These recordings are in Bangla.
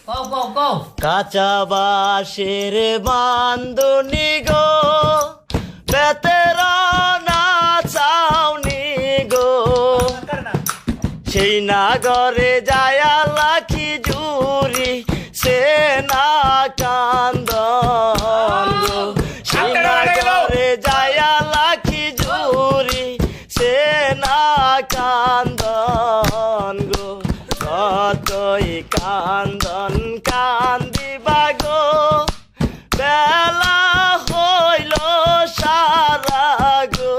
কাঁচা বাঁশের বান্ধনি গো, বেতের না চাউনি গো, সেই নাগরে যায়া লাখি জুরি সে না কান্দন গো, সেই নাগরে যায়া লাখি জুরি সে না কান্দন গো, কতই কান্দন কান্দিবা গো, বেলা হইল সারা গো,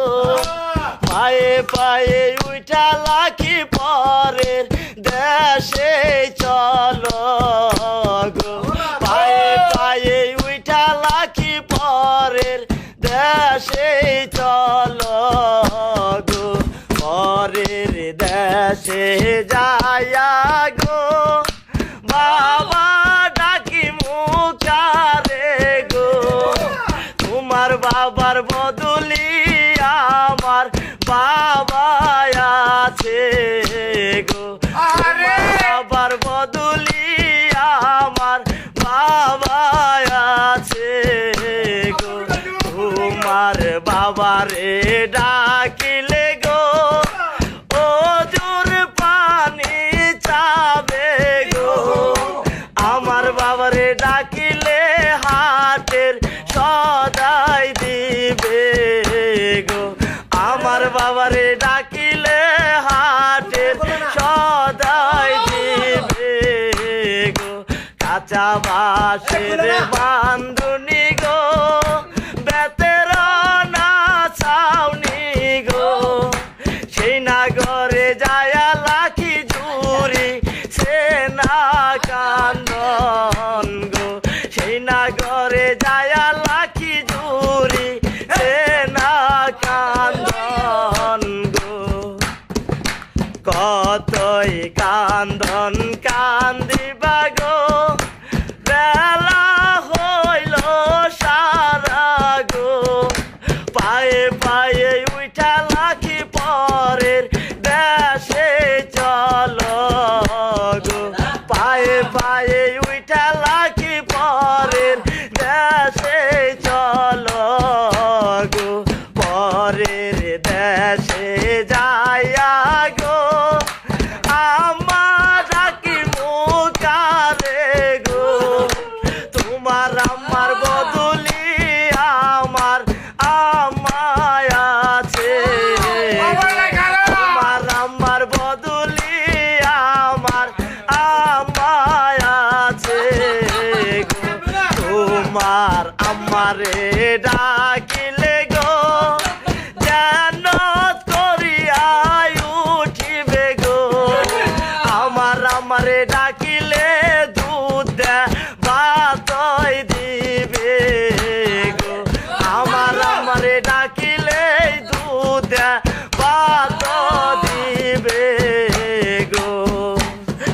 পায়ে পায়ে উঠা লাখি পরের দেশে চলো গো, পায়ে পায়ে উঠা লাখি পরের দেশে চলো গো, পরের দেশে যায়া গো, বাবা ডাকি মুখারে গো, তোমার বাবার বদলি আমার বাবা আছে গো, তোমার বাবার বদলি আমার বাবা আছে গো, তোমার বাবারে ডাকিলে গো, ওজোর পানি চাবে গো, আমার বাবারে ডাকিলে হাটের সদাই দিবে গো, আমার বাবারে ডাকিলে হাটের সদাই দিবে গো, কাঁচা বাঁশের বান্ধনি গো, বেতের না ছাউনি গো, সেই নাগরে যায়া লাখি জুরি সে না কান্দন গো, সেই নাগরে যায়া লাখি জুরি সে না কান্দন গো, কতই কান্দন কান্দিবা গো, বেলা হইল সারা গো, পায়ে পায়ে উঠা লাখি পরের দেশে চলো গো, পায়ে পায়ে উঠা লাখি পরের দেশে চলো গো, পরের দেশে যায়া গো, আমার ডাকি মুখারে গো, তোমার আমার বদলি আমার আমায় আছে, তোমার আমার বদলি আমার আমায় আছে গো, তোমার আমারে ডাকিলে গো, যেন করিয়া উঠিবে গো, আমার আমারে ডাকিলে দুধ ভাতই দিবে গো, আমার আমারে ডাকিলে দুধ ভাত দিবে গো,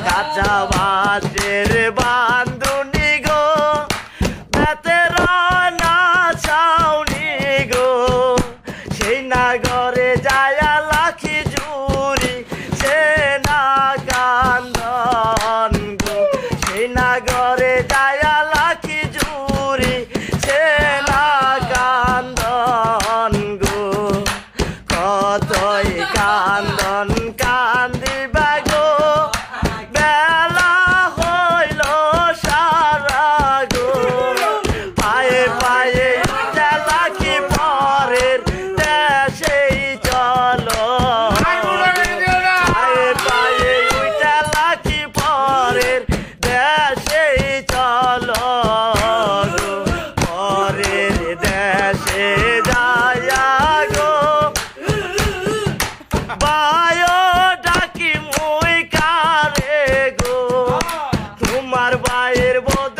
কাঁচা বাঁশের বান্ধনি গো, বেতের না ছাউনি গো, সেই নাগরে যায়া লাখি জুরি সে না কান্দন গো, সেই নাগরে যায়া লাখি জুরি সে না কান্দন গো, কতই কান্দন কান্দিবা গো, বেলা হইল সারা গো, পায়ে পায়ে উঠা লাখি পরের দেশেই চলো, পায়ে পায়ে উঠা লাখি পরের দেশেই চলো গো, পরের দেশে যায়া গো, বায়ো ডাকি মুই কারে গো, তোমার বায়ের বদ